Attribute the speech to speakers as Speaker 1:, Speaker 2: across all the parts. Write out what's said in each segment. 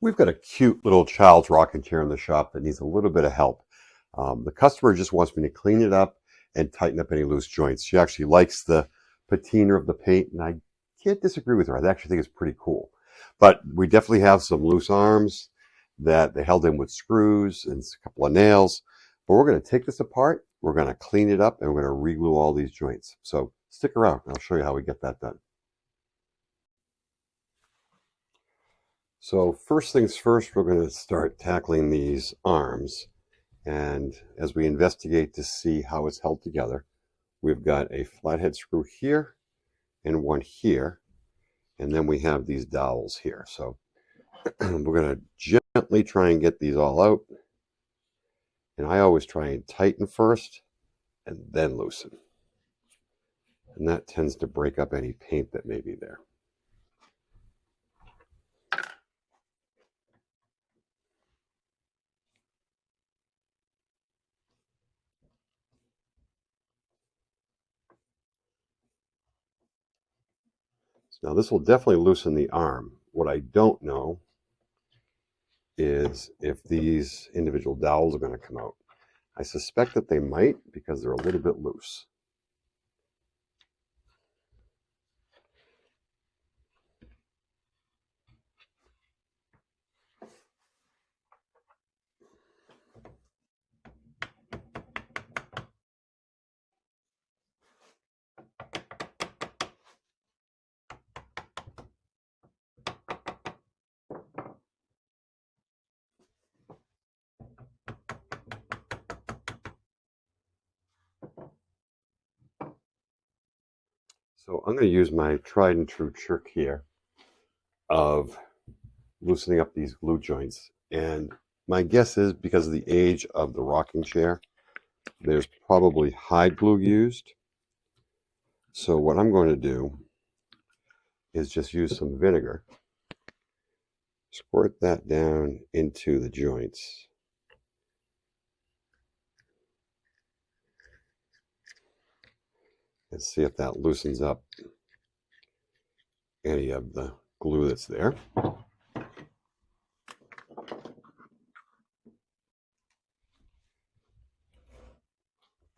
Speaker 1: We've got a cute little child's rocking chair in the shop that needs a little bit of help. The customer just wants me to clean it up and tighten up any loose joints. She actually likes the patina of the paint, and I can't disagree with her. I actually think it's pretty cool. But we definitely have some loose arms that they held in with screws and a couple of nails. But we're going to take this apart, we're going to clean it up, and we're going to reglue all these joints. So stick around, and I'll show you how we get that done. So first things first, we're going to start tackling these arms. And as we investigate to see how it's held together, we've got a flathead screw here and one here. And then we have these dowels here. So we're going to gently try and get these all out. And I always try and tighten first and then loosen. And that tends to break up any paint that may be there. Now this will definitely loosen the arm. What I don't know is if these individual dowels are going to come out. I suspect that they might because they're a little bit loose. So I'm going to use my tried and true trick here of loosening up these glue joints. And my guess is because of the age of the rocking chair, there's probably Hyde glue used. So what I'm going to do is just use some vinegar, squirt that down into the joints. And see if that loosens up any of the glue that's there. I'm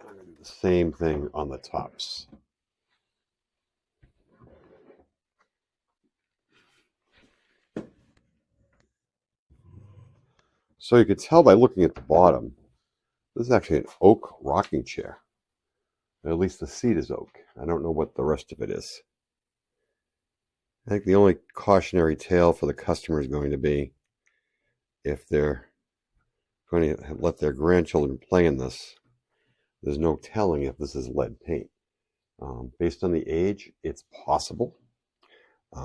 Speaker 1: going to do the same thing on the tops. So you can tell by looking at the bottom, this is actually an oak rocking chair. At least the seat is oak. I don't know what the rest of it is. I think the only cautionary tale for the customer is going to be if they're going to let their grandchildren play in this, there's no telling if this is lead paint. Based on the age, it's possible.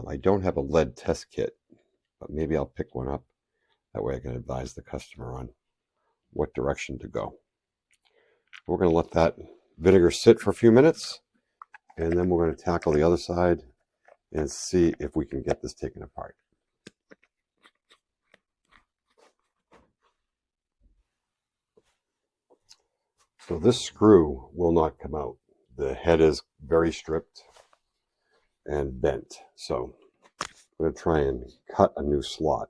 Speaker 1: I don't have a lead test kit, but maybe I'll pick one up. That way I can advise the customer on what direction to go. We're going to let that vinegar sit for a few minutes, and then we're going to tackle the other side and see if we can get this taken apart. So this screw will not come out. The head is very stripped and bent. So I'm going to try and cut a new slot.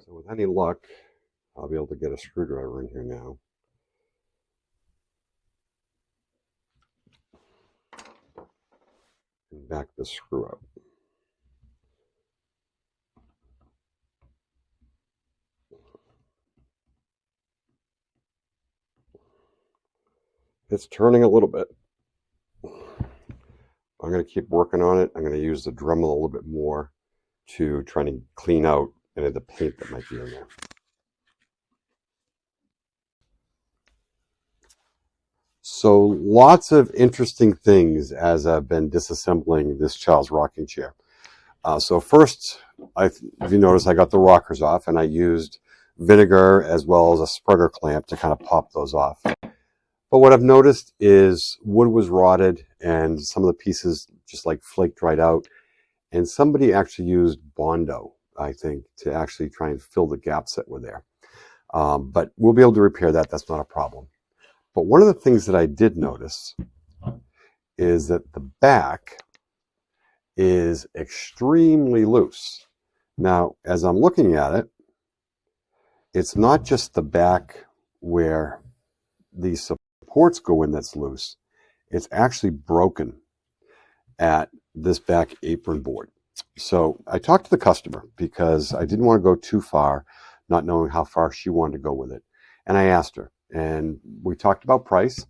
Speaker 1: So with any luck, I'll be able to get a screwdriver in here now. And back the screw out. It's turning a little bit. I'm going to keep working on it. I'm going to use the Dremel a little bit more to try to clean out any of the paint that might be in there. So lots of interesting things as I've been disassembling this child's rocking chair. So first, if you notice, I got the rockers off and I used vinegar as well as a spreader clamp to kind of pop those off. But what I've noticed is wood was rotted and some of the pieces just like flaked right out. And somebody actually used Bondo, I think, to actually try and fill the gaps that were there. But we'll be able to repair that. That's not a problem. But one of the things that I did notice is that the back is extremely loose. Now, as I'm looking at it, it's not just the back where these supports go in that's loose. It's actually broken at this back apron board. So I talked to the customer because I didn't want to go too far, not knowing how far she wanted to go with it. And I asked her, and we talked about price,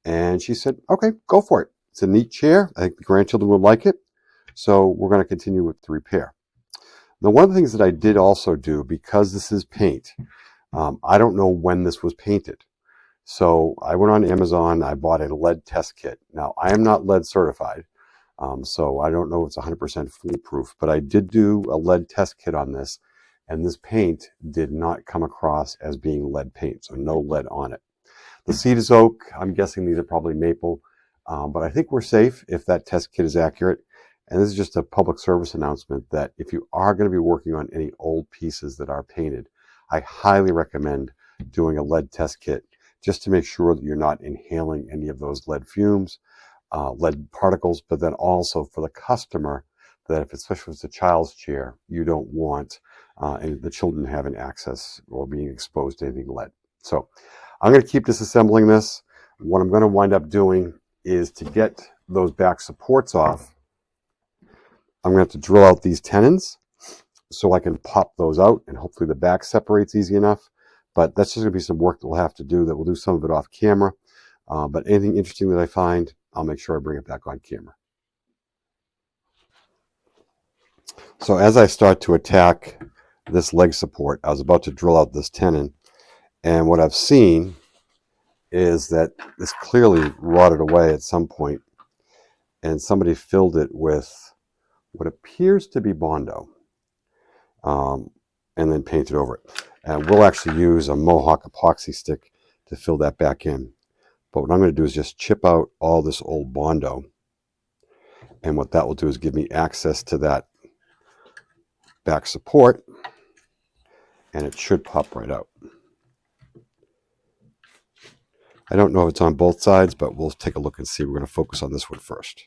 Speaker 1: and she said, okay, go for it. It's a neat chair. I think the grandchildren would like it. So we're going to continue with the repair. Now, one of the things that I did also do, because this is paint, I don't know when this was painted. So I went on Amazon, I bought a lead test kit. Now, I am not lead certified, so I don't know if it's 100% foolproof, but I did do a lead test kit on this, and this paint did not come across as being lead paint, so no lead on it. The seat is oak. I'm guessing these are probably maple, but I think we're safe if that test kit is accurate. And this is just a public service announcement that if you are going to be working on any old pieces that are painted, I highly recommend doing a lead test kit just to make sure that you're not inhaling any of those lead fumes, lead particles, but then also for the customer that if, especially if it's a child's chair, you don't want the children having access or being exposed to anything lead. So I'm going to keep disassembling this. What I'm going to wind up doing is to get those back supports off, I'm going to have to drill out these tenons so I can pop those out, and hopefully the back separates easy enough. But that's just going to be some work that we'll have to do, that we'll do some of it off camera. But anything interesting that I find, I'll make sure I bring it back on camera. So as I start to attack this leg support, I was about to drill out this tenon, and what I've seen is that this clearly rotted away at some point, and somebody filled it with what appears to be Bondo, and then painted over it. And we'll actually use a Mohawk epoxy stick to fill that back in. But what I'm going to do is just chip out all this old Bondo, and what that will do is give me access to that back support, and it should pop right out. I don't know if it's on both sides, but we'll take a look and see. We're going to focus on this one first.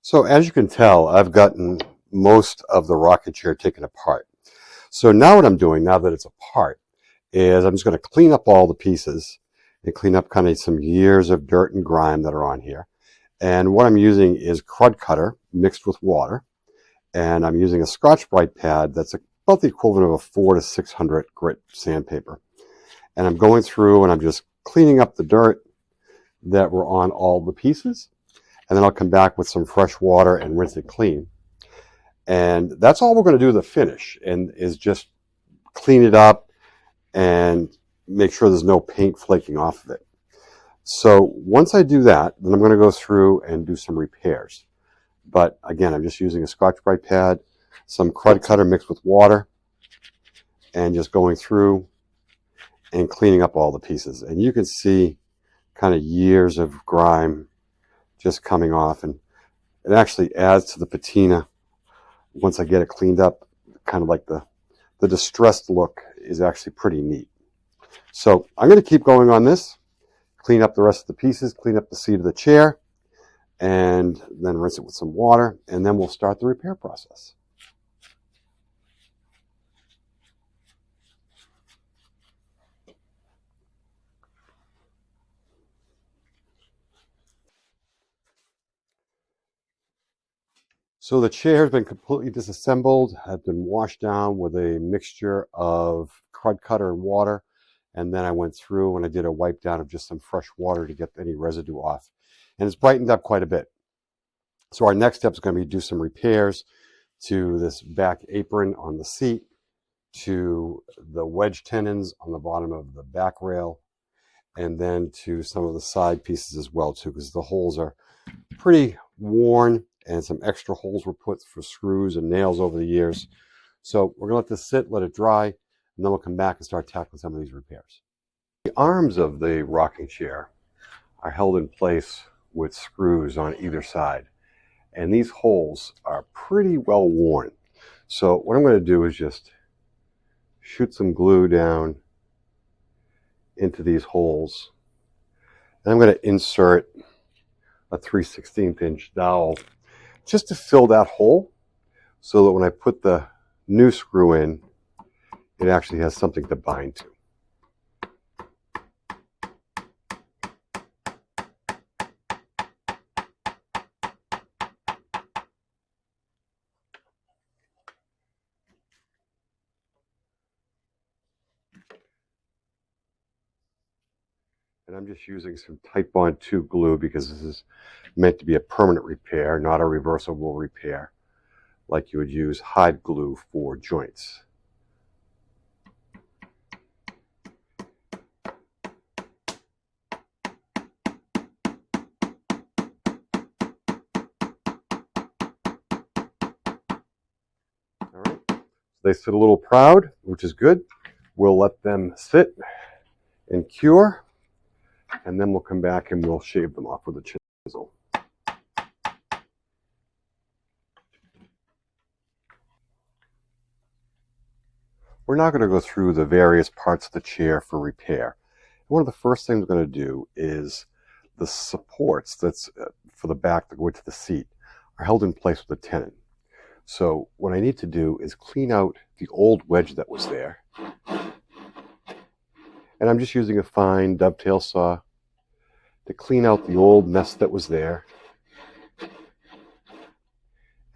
Speaker 1: So as you can tell, I've gotten most of the rocket chair taken apart. So now what I'm doing, now that it's apart, is I'm just going to clean up all the pieces and clean up kind of some years of dirt and grime that are on here. And what I'm using is crud cutter mixed with water. And I'm using a Scotch-Brite pad that's about the equivalent of a 400 to 600 grit sandpaper. And I'm going through and I'm just cleaning up the dirt that were on all the pieces. And then I'll come back with some fresh water and rinse it clean. And that's all we're going to do to the finish, and is just clean it up and make sure there's no paint flaking off of it. So once I do that, then I'm going to go through and do some repairs. But again, I'm just using a Scotch-Brite pad, some crud cutter mixed with water, and just going through and cleaning up all the pieces. And you can see kind of years of grime just coming off, and it actually adds to the patina once I get it cleaned up. Kind of like the distressed look is actually pretty neat. So I'm going to keep going on this, clean up the rest of the pieces, clean up the seat of the chair, and then rinse it with some water, and then we'll start the repair process. So the chair has been completely disassembled, has been washed down with a mixture of crud cutter and water, and then I went through and I did a wipe down of just some fresh water to get any residue off. And it's brightened up quite a bit. So our next step is going to be to do some repairs to this back apron on the seat, to the wedge tenons on the bottom of the back rail, and then to some of the side pieces as well too, because the holes are pretty worn and some extra holes were put for screws and nails over the years. So we're going to let this sit, let it dry, and then we'll come back and start tackling some of these repairs. The arms of the rocking chair are held in place with screws on either side, and these holes are pretty well worn. So what I'm going to do is just shoot some glue down into these holes, and I'm going to insert a 3/16 inch dowel just to fill that hole, so that when I put the new screw in, it actually has something to bind to. And I'm just using some Titebond 2 glue because this is meant to be a permanent repair, not a reversible repair, like you would use Hyde glue for joints. All right, so they sit a little proud, which is good. We'll let them sit and cure, and then we'll come back and we'll shave them off with a chisel. We're now going to go through the various parts of the chair for repair. One of the first things we're going to do is the supports that's for the back that go into the seat are held in place with a tenon. So what I need to do is clean out the old wedge that was there. And I'm just using a fine dovetail saw to clean out the old mess that was there. And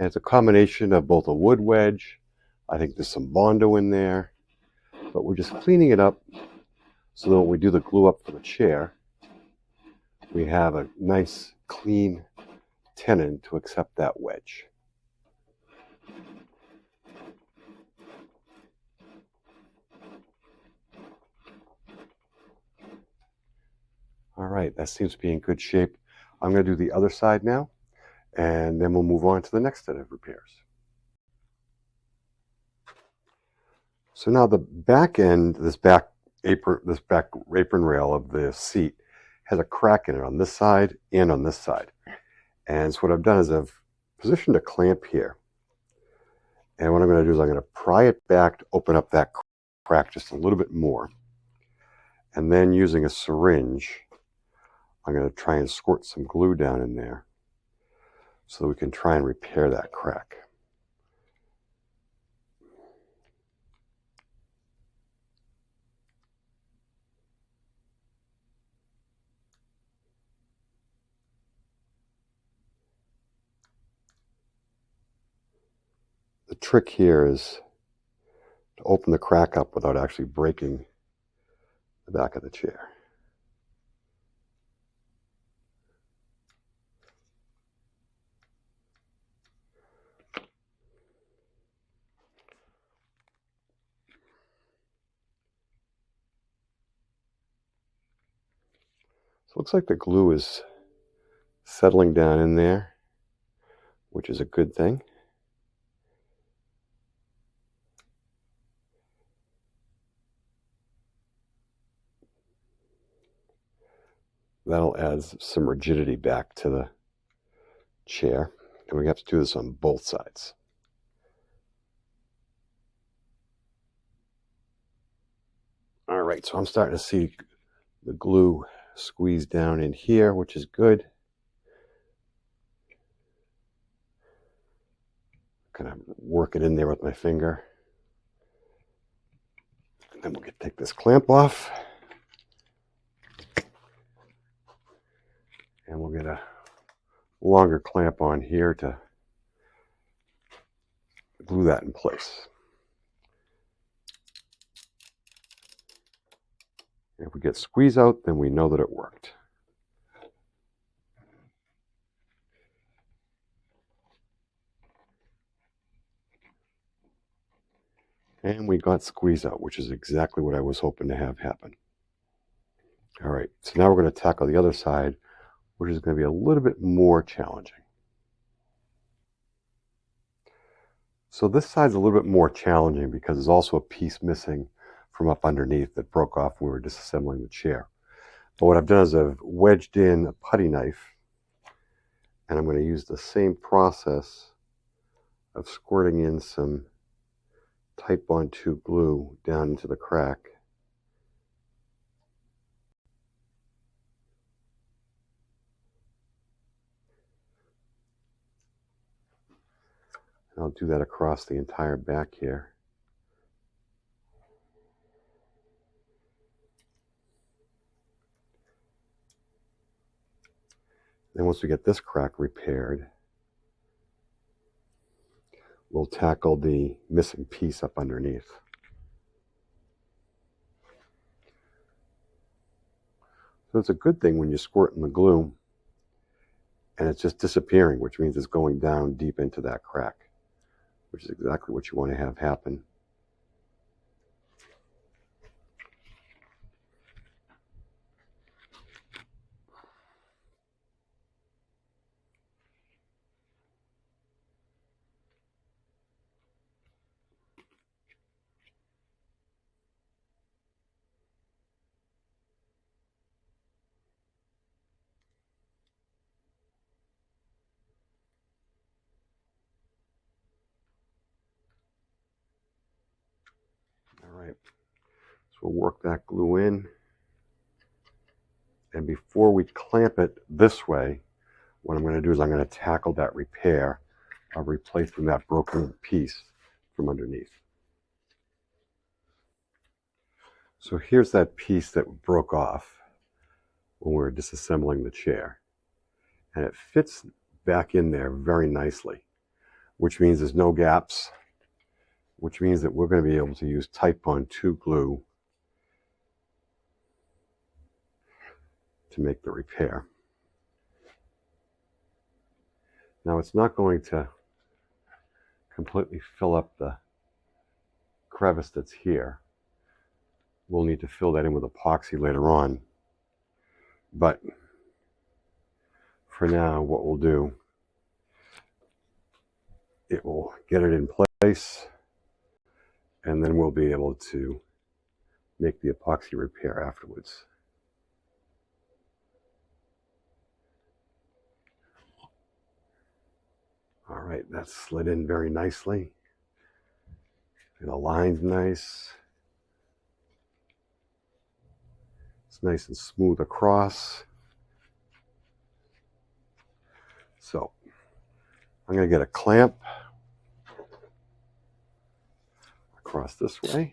Speaker 1: it's a combination of both a wood wedge, I think there's some Bondo in there, but we're just cleaning it up so that when we do the glue up for the chair, we have a nice clean tenon to accept that wedge. All right, that seems to be in good shape. I'm going to do the other side now, and then we'll move on to the next set of repairs. So now the back end, this back apron rail of the seat has a crack in it on this side and on this side. And so what I've done is I've positioned a clamp here. And what I'm going to do is I'm going to pry it back to open up that crack just a little bit more. And then using a syringe, I'm going to try and squirt some glue down in there so that we can try and repair that crack. The trick here is to open the crack up without actually breaking the back of the chair. So it looks like the glue is settling down in there, which is a good thing. That'll add some rigidity back to the chair, and we have to do this on both sides. All right, so I'm starting to see the glue squeeze down in here, which is good. Kind of work it in there with my finger. And then we'll take this clamp off. And we'll get a longer clamp on here to glue that in place. If we get squeeze out, then we know that it worked. And we got squeeze out, which is exactly what I was hoping to have happen. All right, so now we're going to tackle the other side, which is going to be a little bit more challenging. So this side's a little bit more challenging because there's also a piece missing from up underneath that broke off when we were disassembling the chair. But what I've done is I've wedged in a putty knife, and I'm going to use the same process of squirting in some Type Bond 2 glue down into the crack. And I'll do that across the entire back here. Then once we get this crack repaired, we'll tackle the missing piece up underneath. So it's a good thing when you squirt in the glue and it's just disappearing, which means it's going down deep into that crack, which is exactly what you want to have happen. All right, so we'll work that glue in. And before we clamp it this way, what I'm going to do is I'm going to tackle that repair of replacing that broken piece from underneath. So here's that piece that broke off when we were disassembling the chair. And it fits back in there very nicely, which means there's no gaps, which means that we're going to be able to use Type Bond 2 glue to make the repair. Now it's not going to completely fill up the crevice that's here. We'll need to fill that in with epoxy later on. But for now, what we'll do, it will get it in place, and then we'll be able to make the epoxy repair afterwards. All right, that's slid in very nicely. It aligns nice. It's nice and smooth across. So I'm going to get a clamp across this way.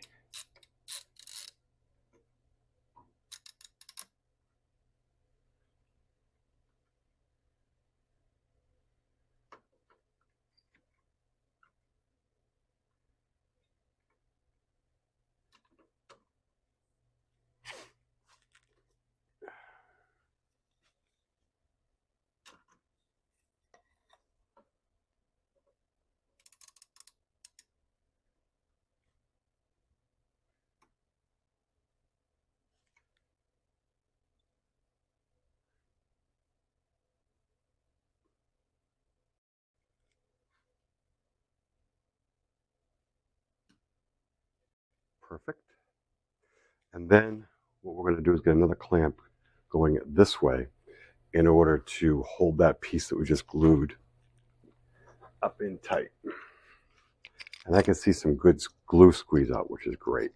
Speaker 1: Perfect. And then what we're going to do is get another clamp going this way in order to hold that piece that we just glued up in tight. And I can see some good glue squeeze out, which is great.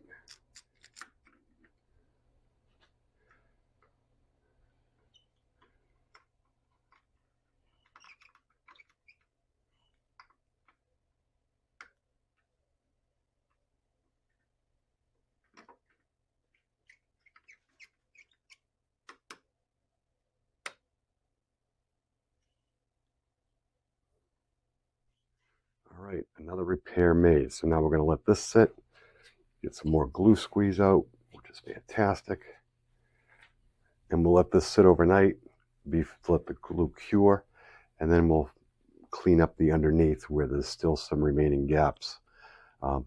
Speaker 1: All right, another repair made. So now we're going to let this sit, get some more glue squeeze out, which is fantastic. And we'll let this sit overnight, let the glue cure, and then we'll clean up the underneath where there's still some remaining gaps to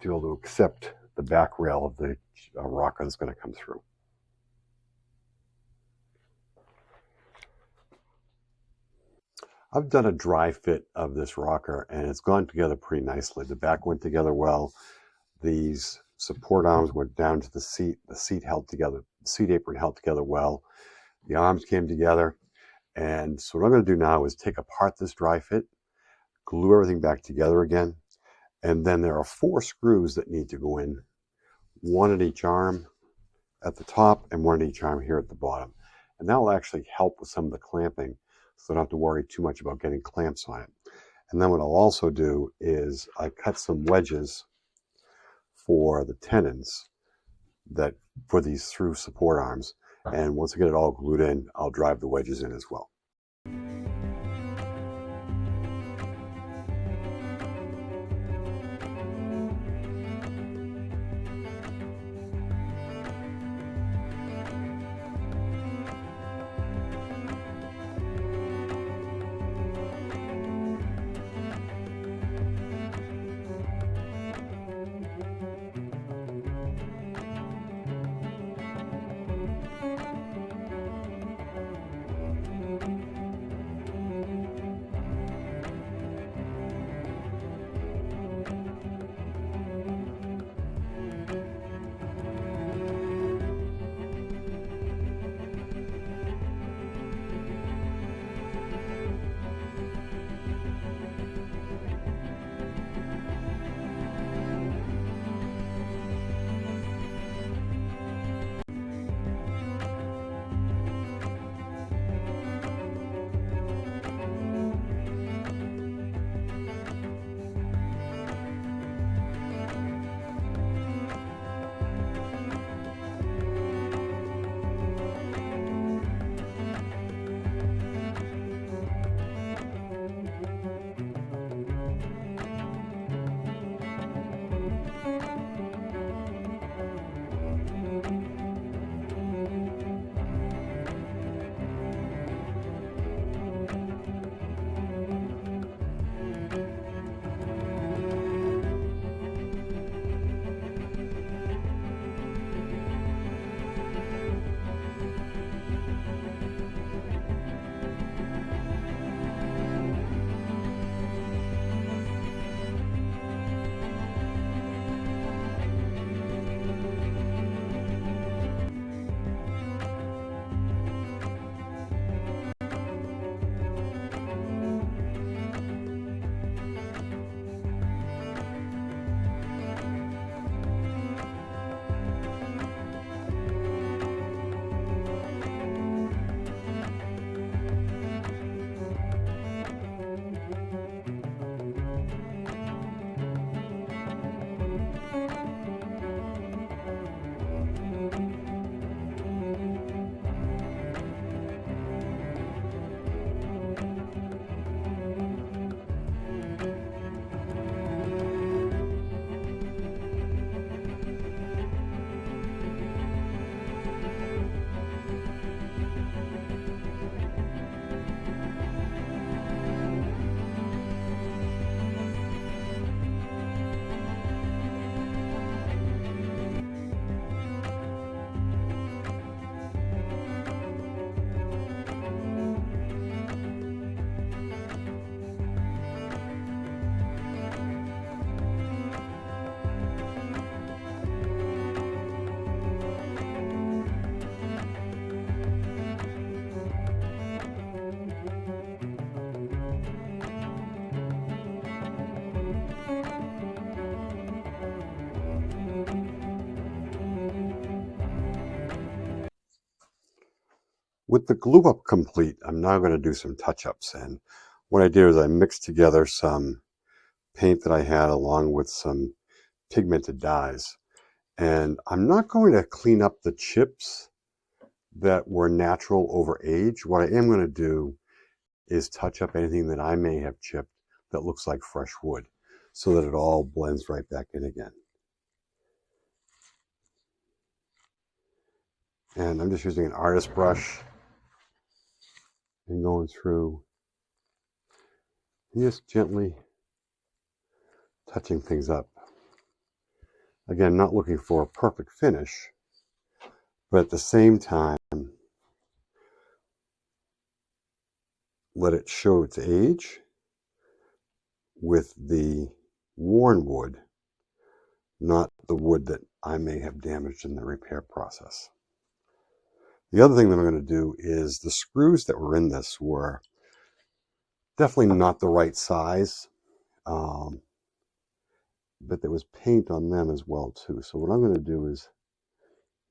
Speaker 1: be able to accept the back rail of the rocker that's going to come through. I've done a dry fit of this rocker and it's gone together pretty nicely. The back went together well. These support arms went down to the seat. The seat held together. The seat apron held together well. The arms came together. And so what I'm going to do now is take apart this dry fit, glue everything back together again. And then there are 4 screws that need to go in, 1 at each arm at the top and 1 at each arm here at the bottom. And that will actually help with some of the clamping, so I don't have to worry too much about getting clamps on it. And then what I'll also do is I cut some wedges for the tenons that for these through support arms. And once I get it all glued in, I'll drive the wedges in as well. With the glue up complete, I'm now going to do some touch-ups. And what I did is I mixed together some paint that I had along with some pigmented dyes. And I'm not going to clean up the chips that were natural over age. What I am going to do is touch up anything that I may have chipped that looks like fresh wood, so that it all blends right back in again. And I'm just using an artist brush and going through and just gently touching things up. Again, not looking for a perfect finish, but at the same time let it show its age with the worn wood, not the wood that I may have damaged in the repair process. The other thing that I'm going to do is the screws that were in this were definitely not the right size, but there was paint on them as well too. So what I'm going to do is,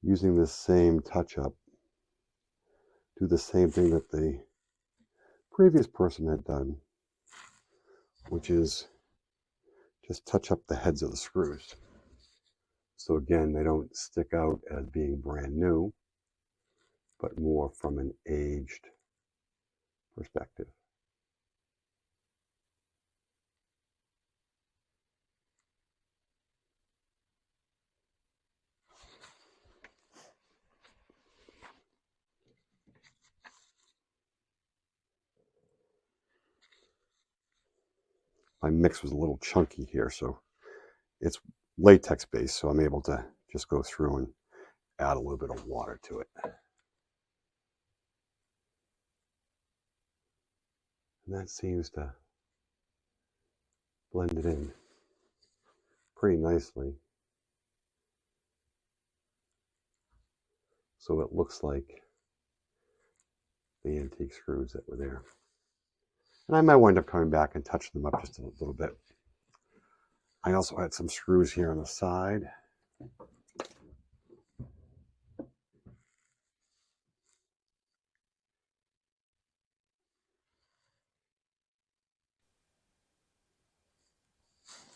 Speaker 1: using this same touch-up, do the same thing that the previous person had done, which is just touch up the heads of the screws. So again, they don't stick out as being brand new, but more from an aged perspective. My mix was a little chunky here, so it's latex based, so I'm able to just go through and add a little bit of water to it. And that seems to blend it in pretty nicely. So it looks like the antique screws that were there. And I might wind up coming back and touching them up just a little bit. I also had some screws here on the side.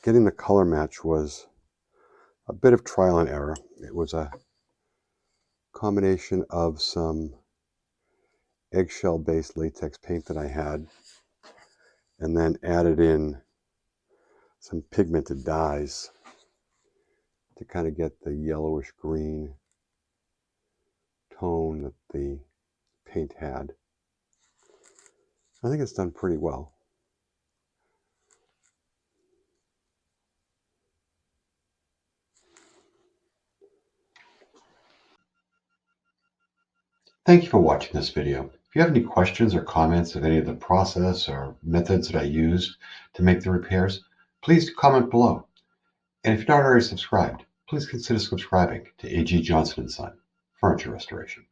Speaker 1: Getting the color match was a bit of trial and error. It was a combination of some eggshell based latex paint that I had, and then added in some pigmented dyes to kind of get the yellowish green tone that the paint had. I think it's done pretty well. Thank you for watching this video. If you have any questions or comments of any of the process or methods that I used to make the repairs, please comment below. And if you're not already subscribed, please consider subscribing to A.G. Johnson & Son Furniture Restoration.